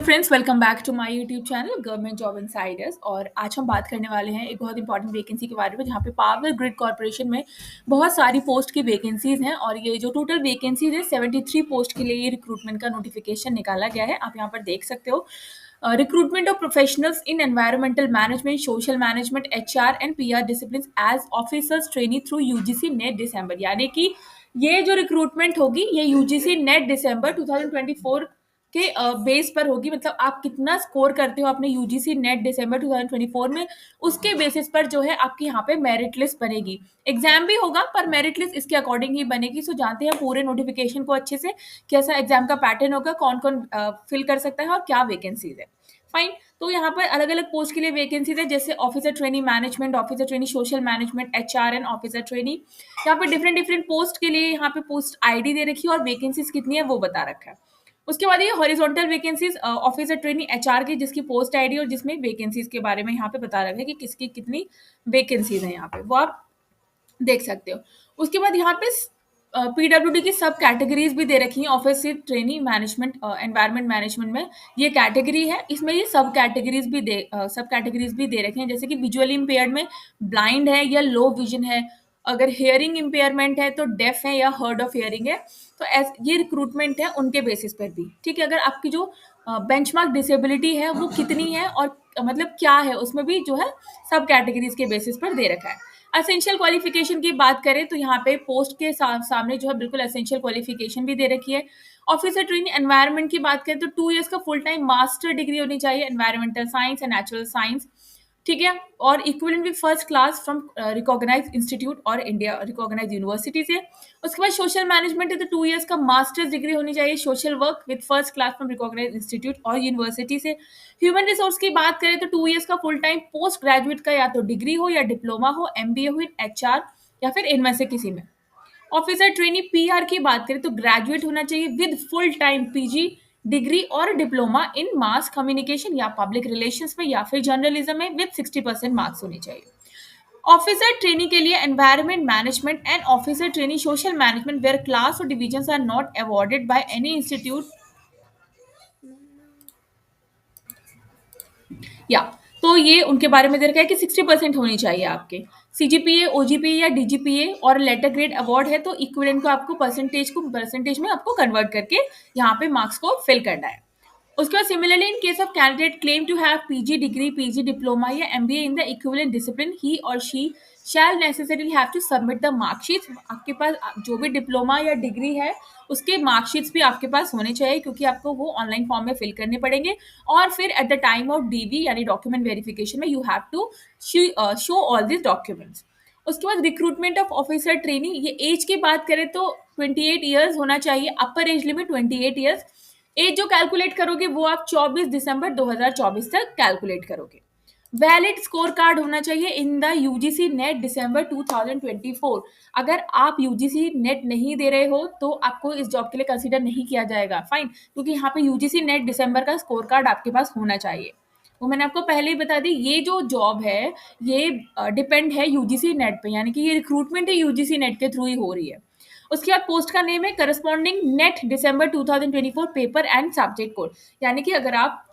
Friends, welcome back to my YouTube channel government job insiders. और आज हम बात करने वाले हैं एक बहुत इंपॉर्टेंट वैकेंसी के बारे में, जहाँ पे पावर ग्रिड कॉर्पोरेशन में बहुत सारी पोस्ट की वैकेंसीज हैं। और ये जो टोटल वैकेंसीज है 73 पोस्ट के लिए ये रिक्रूटमेंट का नोटिफिकेशन निकाला गया है। आप यहाँ पर देख सकते हो, recruitment of professionals in environmental management, social management, HR and PR discipline as officers trainee through UGC NET December. यानी कि ये जो रिक्रूटमेंट होगी ये यूजीसी नेट दिसंबर 2024 के बेस पर होगी। मतलब आप कितना स्कोर करते हो अपने यूजीसी नेट दिसंबर 2024 में, उसके बेसिस पर जो है आपकी यहाँ पे मेरिट लिस्ट बनेगी। एग्जाम भी होगा पर मेरिट लिस्ट इसके अकॉर्डिंग ही बनेगी। सो जानते हैं पूरे नोटिफिकेशन को अच्छे से, कैसा एग्जाम का पैटर्न होगा, कौन कौन फिल कर सकता है और क्या वैकेंसीज है। फाइन। तो यहाँ पर अलग अलग पोस्ट के लिए वैकेंसीज है, जैसे officer trainee management, officer trainee social management, HR and officer trainee. यहाँ पे डिफरेंट डिफरेंट पोस्ट के लिए यहाँ पे पोस्ट आईडी दे रखी है और वैकेंसीज कितनी है वो बता रखा है। उसके बाद ये horizontal vacancies officer trainee HR की, जिसकी पोस्ट आईडी और जिसमें वैकेंसीज के बारे में यहाँ पे बता रखा है कि किसकी कितनी वैकेंसीज है, यहाँ पे वो आप देख सकते हो। उसके बाद यहाँ पे पीडब्ल्यूडी की सब कैटेगरीज भी दे रखी हैं। Office trainee management, environment management में ये कैटेगरी है, इसमें ये सब कैटेगरीज भी दे रखे हैं, जैसे कि विजुअली इम्पेयर्ड में ब्लाइंड है या लो विजन है, अगर हेयरिंग इम्पेयरमेंट है तो डेफ है या हर्ड ऑफ हेयरिंग है। तो ये रिक्रूटमेंट है उनके बेसिस पर भी, ठीक है। अगर आपकी जो बेंचमार्क डिसेबिलिटी है वो कितनी है और मतलब क्या है, उसमें भी जो है सब कैटेगरीज के बेसिस पर दे रखा है। एसेंशियल क्वालिफिकेशन की बात करें तो यहाँ पे पोस्ट के सामने जो है बिल्कुल एसेंशियल क्वालिफिकेशन भी दे रखी है। ऑफिसर ट्रेनिंग एनवायरनमेंट की बात करें तो 2 इयर्स का फुल टाइम मास्टर डिग्री होनी चाहिए, environmental science and natural science, ठीक है। और equivalent with first class from recognize institute और इंडिया रिकॉग्नाइज यूनिवर्सिटी से। उसके बाद सोशल मैनेजमेंट है तो 2 इयर्स का मास्टर्स डिग्री होनी चाहिए, social work with first class from recognize institute और यूनिवर्सिटी से। ह्यूमन रिसोर्स की बात करें तो 2 इयर्स का फुल टाइम पोस्ट ग्रेजुएट का या तो डिग्री हो या डिप्लोमा हो, एमबीए हो इन एचआर या फिर इनमें से किसी में। ऑफिसर ट्रेनी पीआर की बात करें तो ग्रेजुएट होना चाहिए with full time PG degree और डिप्लोमा इन मास कम्युनिकेशन या पब्लिक रिलेशंस में या फिर जर्नलिज्म में विद 60% मार्क्स होने चाहिए। ऑफिसर ट्रेनी के लिए environment management and officer trainee social management where class और divisions are not awarded by any institute या, तो ये उनके बारे में दे रखा है कि 60% होनी चाहिए आपके। सीजीपीए, ओजीपीए या डीजीपीए और लेटर ग्रेड अवार्ड है तो इक्विवेलेंट को परसेंटेज में आपको कन्वर्ट करके यहाँ पे मार्क्स को फिल करना है। उसके बाद similarly in case of candidate claim to have PG degree, PG diploma या MBA in the equivalent discipline, he और she shall necessarily have to submit the marksheet. आपके पास जो भी डिप्लोमा या डिग्री है उसके मार्कशीट्स भी आपके पास होने चाहिए, क्योंकि आपको वो ऑनलाइन फॉर्म में फिल करने पड़ेंगे। और फिर at the time of DV यानी डॉक्यूमेंट वेरिफिकेशन में you have to show all this documents. उसके बाद रिक्रूटमेंट ऑफ ऑफिसर ट्रेनिंग, ये एज की बात करें तो 28 ईयर्स होना चाहिए, upper age limit 28 years. Age जो कैलकुलेट करोगे वो आप 24 दिसंबर 2024 तक कैलकुलेट करोगे। वैलिड स्कोर कार्ड होना चाहिए इन द यूजीसी नेट दिसंबर 2024। अगर आप यूजीसी नेट नहीं दे रहे हो तो आपको इस जॉब के लिए कंसीडर नहीं किया जाएगा, फाइन, क्योंकि यहाँ पे यूजीसी नेट दिसंबर का स्कोर कार्ड आपके पास होना चाहिए। वो मैंने आपको पहले ही बता दी, ये जो जॉब है ये डिपेंड है यूजीसी नेट पे, यानी कि ये रिक्रूटमेंट ही यूजीसी नेट के थ्रू ही हो रही है। उसके बाद पोस्ट का नेम है corresponding net December 2024 paper and subject code. यानी कि अगर आप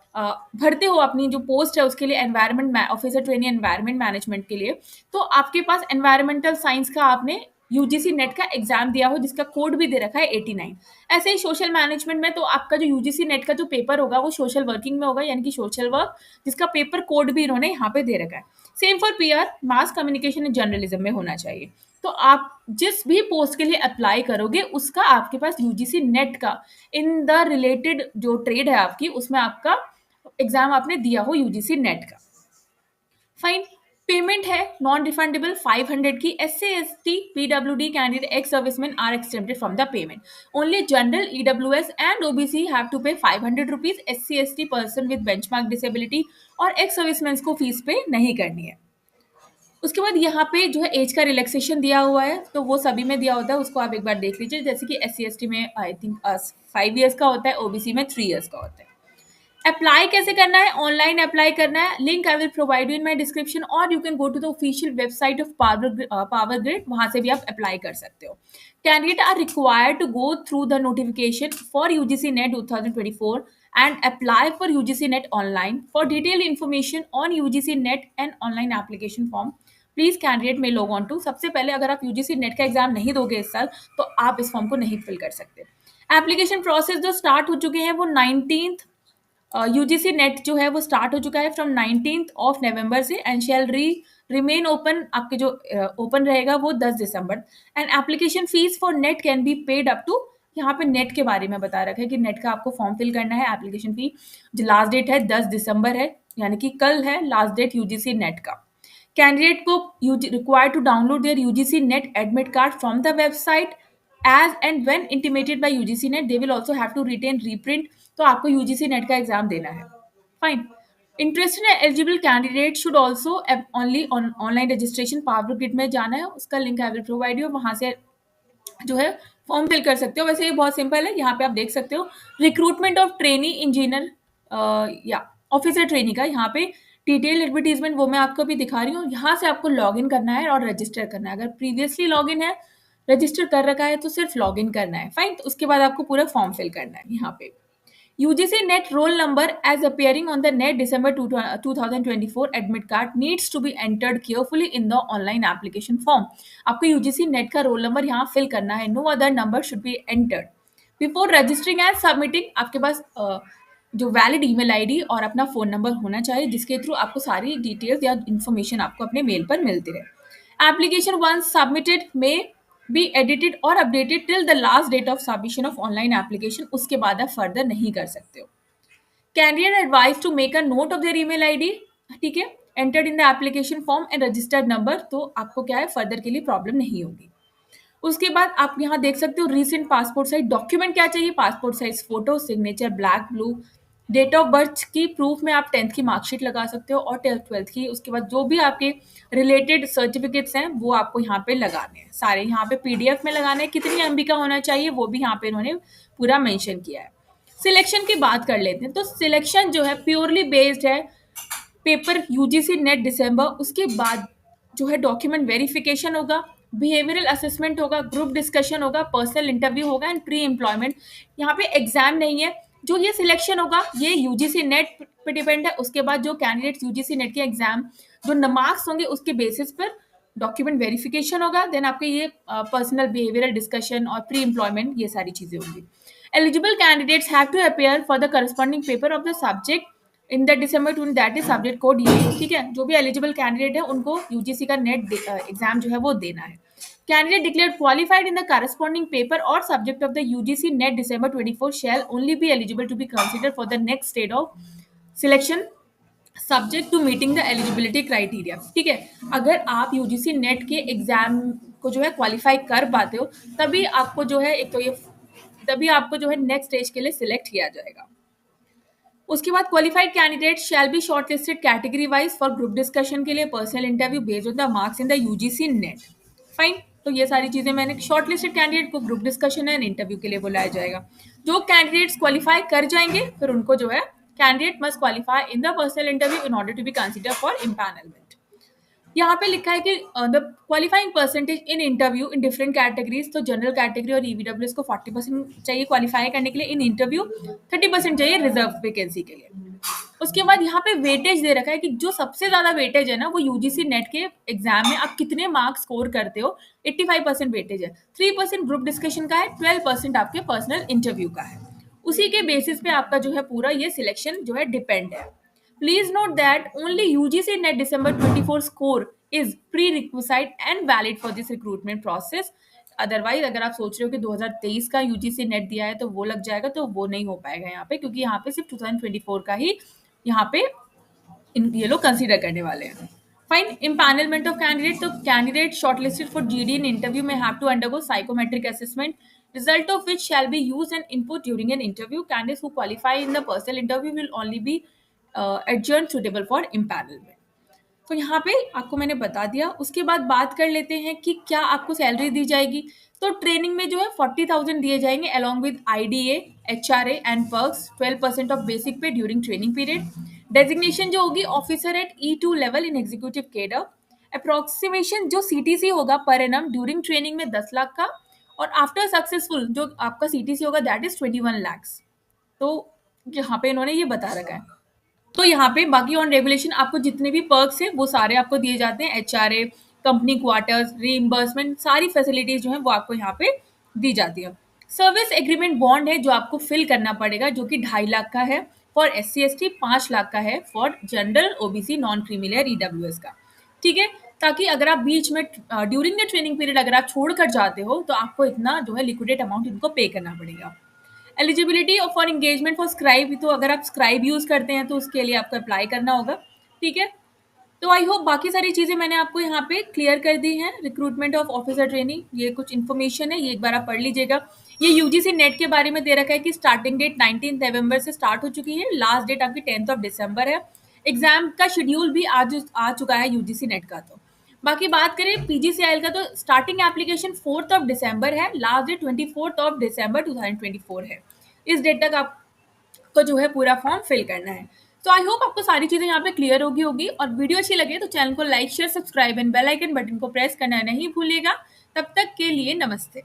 भरते हो अपनी जो पोस्ट है उसके लिए environment officer training environment management के लिए, तो आपके पास एनवायरमेंटल साइंस का आपने यूजीसी नेट का एग्जाम दिया हो जिसका कोड भी दे रखा है 89। ऐसे ही सोशल मैनेजमेंट में तो आपका जो यूजीसी नेट का जो पेपर होगा वो सोशल वर्किंग में होगा, यानी कि सोशल वर्क, जिसका पेपर कोड भी इन्होंने यहाँ पे दे रखा है। Same for PR, mass communication and journalism में होना चाहिए। तो आप जिस भी पोस्ट के लिए अप्लाई करोगे उसका आपके पास यूजीसी नेट का इन द रिलेटेड जो ट्रेड है आपकी उसमें आपका एग्जाम आपने दिया हो यूजीसी नेट का। फाइन। पेमेंट है नॉन रिफंडेबल 500 की। S C S T PWD candidate ex serviceman are exempted from the payment. Only general EWS and OBC have to pay 500 rupees. S C S T person with benchmark disability और ex serviceman को fees pay नहीं करनी है। उसके बाद यहाँ पे जो है एज का रिलैक्सेशन दिया हुआ है, तो वो सभी में दिया होता है, उसको आप एक बार देख लीजिए। जैसे कि एस सी एस टी में आई थिंक 5 ईयर्स का होता है, ओबीसी में 3 ईयर्स का होता है। अप्लाई कैसे करना है? ऑनलाइन अप्लाई करना है। Link I will provide you in my description, और you can go to the official website of Power Grid, वहां से भी आप अप्लाई कर सकते हो। Candidate are required to go through the notification for UGC NET 2024 and apply for UGC NET online. For detailed information on UGC NET and online application form, please candidate में log on to. सबसे पहले अगर आप UGC NET का exam नहीं दोगे इस साल तो आप इस फॉर्म को नहीं फिल कर सकते। एप्लीकेशन प्रोसेस जो स्टार्ट हो चुके हैं वो 19th, यूजीसी नेट जो है वो स्टार्ट हो चुका है फ्रॉम 19th ऑफ नवंबर से एंड शेल रिमेन ओपन। आपके जो ओपन रहेगा वो 10 दिसंबर। And application fees for NET can be paid up to, यहाँ पे नेट के बारे में बता रखा है कि नेट का आपको फॉर्म फिल करना है। एप्लीकेशन फी जो लास्ट डेट है 10 दिसंबर है, यानी कि कल है लास्ट डेट यूजीसी नेट का। कैंडिडेट को required to download their UGC NET admit card from the website as and when intimated by UGC NET they will also have to retain reprint. तो आपको यूजीसी नेट का exam देना है। Fine. Interested and eligible candidate should also only online registration power grid में जाना है, उसका link I will provide you, वहां से जो है फॉर्म फिल कर सकते हो। वैसे ये बहुत सिंपल है, यहाँ पे आप देख सकते हो रिक्रूटमेंट ऑफ ट्रेनी इंजीनियर या ऑफिसर ट्रेनी का, यहाँ पे डिटेल एडवर्टीजमेंट वो मैं आपको भी दिखा रही हूँ। यहाँ से आपको लॉग इन करना है और रजिस्टर करना है। अगर प्रीवियसली लॉग इन है, रजिस्टर कर रखा है तो सिर्फ लॉग इन करना है। फाइन। तो उसके बाद आपको पूरा फॉर्म फिल करना है। यहाँ पे UGC NET roll number as appearing on the NET December 2024 admit card needs to be entered carefully in the online application form. आपको UGC NET का रोल नंबर यहाँ फिल करना है। No other number should be entered. Before registering and submitting, आपके पास जो valid email ID और अपना फ़ोन नंबर होना चाहिए जिसके थ्रू आपको सारी डिटेल्स या इन्फॉर्मेशन आपको अपने मेल पर मिलती रहे। Application once submitted may be edited और updated till the last date of submission of online application, उसके बाद आप फर्दर नहीं कर सकते हो। Candidate advise to make a note of their email ID, ठीक है, entered in the application form and registered number, तो आपको क्या है फर्दर के लिए प्रॉब्लम नहीं होगी। उसके बाद आप यहाँ देख सकते हो रिसेंट पासपोर्ट साइज डॉक्यूमेंट क्या चाहिए, passport size photo, signature black blue, date of birth की प्रूफ में आप 10th की मार्कशीट लगा सकते हो और 12th की। उसके बाद जो भी आपके रिलेटेड सर्टिफिकेट्स हैं वो आपको यहाँ पे लगाने हैं, सारे यहाँ पे पीडीएफ में लगाने हैं। कितनी एमबी का होना चाहिए वो भी यहाँ पे इन्होंने पूरा मेंशन किया है। सिलेक्शन की बात कर लेते हैं, तो सिलेक्शन जो है प्योरली बेस्ड है पेपर यूजीसी नेट दिसंबर। उसके बाद जो है डॉक्यूमेंट वेरिफिकेशन होगा, बिहेवियरल असेसमेंट होगा, ग्रुप डिस्कशन होगा, पर्सनल इंटरव्यू होगा एंड प्री एम्प्लॉयमेंट। यहाँ पे एग्जाम नहीं है। जो ये सिलेक्शन होगा ये यूजीसी नेट पे डिपेंड है। उसके बाद जो कैंडिडेट्स यूजीसी नेट के एग्जाम जो मार्क्स होंगे उसके बेसिस पर डॉक्यूमेंट वेरिफिकेशन होगा, देन आपके ये पर्सनल बिहेवियरल डिस्कशन और प्री एम्प्लॉयमेंट ये सारी चीजें होंगी। Eligible candidates have to appear for the corresponding paper of the subject in the December 20, that is subject code ये, ठीक है। जो भी एलिजिबल कैंडिडेट है उनको यूजीसी का नेट एग्जाम जो है वो देना है। Candidate declared qualified in the corresponding paper or subject of the UGC NET December 24 shall only be eligible to be considered for the next stage of selection subject to meeting the eligibility criteria, ठीक है। अगर आप UGC net के exam को जो है qualify कर पाते हो तभी आपको जो है एक तो ये तभी आपको जो है नेक्स्ट स्टेज के लिए सिलेक्ट किया जाएगा। उसके बाद qualified candidate shall be shortlisted category wise for group discussion के लिए personal interview based on the marks in the UGC net. Fine. तो ये सारी चीजें मैंने शॉर्टलिस्टेड कैंडिडेट को ग्रुप डिस्कशन एंड इंटरव्यू के लिए बुलाया जाएगा। जो कैंडिडेट्स क्वालिफाई कर जाएंगे फिर उनको जो है candidate must qualify in the personal interview in order to be consider for empanelment. यहाँ पे लिखा है कि the qualifying percentage in interview in different categories, तो जनरल कैटेगरी और ईवीडब्ल्यू को 40% चाहिए क्वालिफाई करने के लिए, इन इंटरव्यू 30% चाहिए रिजर्व वैकेंसी के लिए। उसके बाद यहाँ पे वेटेज दे रखा है कि जो सबसे ज्यादा वेटेज है ना वो यूजीसी नेट के एग्जाम में आप कितने मार्क्स स्कोर करते हो, 85% वेटेज है, 3% ग्रुप डिस्कशन का है, 12% आपके पर्सनल इंटरव्यू का है। उसी के बेसिस पे आपका जो है पूरा ये सिलेक्शन जो है डिपेंड है। Please note that only UGC NET December 24 score is prerequisite and valid for this recruitment process. Otherwise अगर आप सोच रहे हो कि 2023 का यूजीसी नेट दिया है तो वो लग जाएगा, तो वो नहीं हो पाएगा यहाँ पे, क्योंकि यहाँ पे सिर्फ 2024 का ही यहाँ पे ये लोग कंसीडर करने वाले हैं। फाइन। इम्पैनलमेंट ऑफ कैंडिडेट, तो candidate shortlisted for GD in interview में have to undergo psychometric assessment, result of which shall be used and input during an interview. Candidates who qualify in the personal interview will only be adjourned suitable for empanelment. तो यहाँ पे आपको मैंने बता दिया। उसके बाद बात कर लेते हैं कि क्या आपको सैलरी दी जाएगी। तो ट्रेनिंग में जो है 40,000 दिए जाएंगे along with IDA, HRA and perks, 12% of basic पे ड्यूरिंग ट्रेनिंग पीरियड। डेजिग्नेशन जो होगी officer eight E2 level in executive cadre. Approximation जो सीटीसी होगा पर एनम ड्यूरिंग ट्रेनिंग में 10 लाख का, और आफ्टर सक्सेसफुल जो आपका सीटीसी होगा दैट इज 21 lakhs। तो यहाँ पे इन्होंने ये बता रखा है। तो यहाँ पे बाकी ऑन रेगुलेशन आपको जितने भी पर्क्स हैं वो सारे आपको दिए जाते हैं। एचआरए, कंपनी क्वार्टर्स, रीइंबर्समेंट, सारी फैसिलिटीज जो है वो आपको यहाँ पे दी जाती है। सर्विस एग्रीमेंट बॉन्ड है जो आपको फिल करना पड़ेगा, जो कि 2.5 लाख का है फॉर SC ST, 5 लाख का है for general, OBC, non creamy layer, EWS का। ठीक है, ताकि अगर आप बीच में ड्यूरिंग द ट्रेनिंग पीरियड अगर आप छोड़ कर जाते हो तो आपको इतना जो है लिक्विडेट अमाउंट इनको पे करना पड़ेगा। Eligibility for engagement for scribe, तो अगर आप स्क्राइब यूज़ करते हैं तो उसके लिए आपको अप्लाई करना होगा। ठीक है, तो आई होप बाकी सारी चीज़ें मैंने आपको यहाँ पे क्लियर कर दी हैं। रिक्रूटमेंट ऑफ ऑफिसर ट्रेनिंग, ये कुछ इन्फॉर्मेशन है, ये एक बार आप पढ़ लीजिएगा। ये यूजीसी नेट के बारे में दे रखा है कि स्टार्टिंग डेट 19 नवंबर से स्टार्ट हो चुकी है, लास्ट डेट आपकी 10 दिसंबर है। एग्जाम का शेड्यूल भी आज आ चुका है यूजीसी नेट का। तो बाकी बात करें पीजीसीआईएल का, तो स्टार्टिंग एप्लीकेशन 4 दिसंबर है, लास्ट डेट 24 दिसंबर 2024 है। इस डेट तक आपको जो है पूरा फॉर्म फिल करना है। तो आई होप आपको सारी चीज़ें यहाँ पे क्लियर होगी और वीडियो अच्छी लगे तो चैनल को like, share, subscribe and bell icon button को प्रेस करना नहीं भूलिएगा। तब तक के लिए नमस्ते।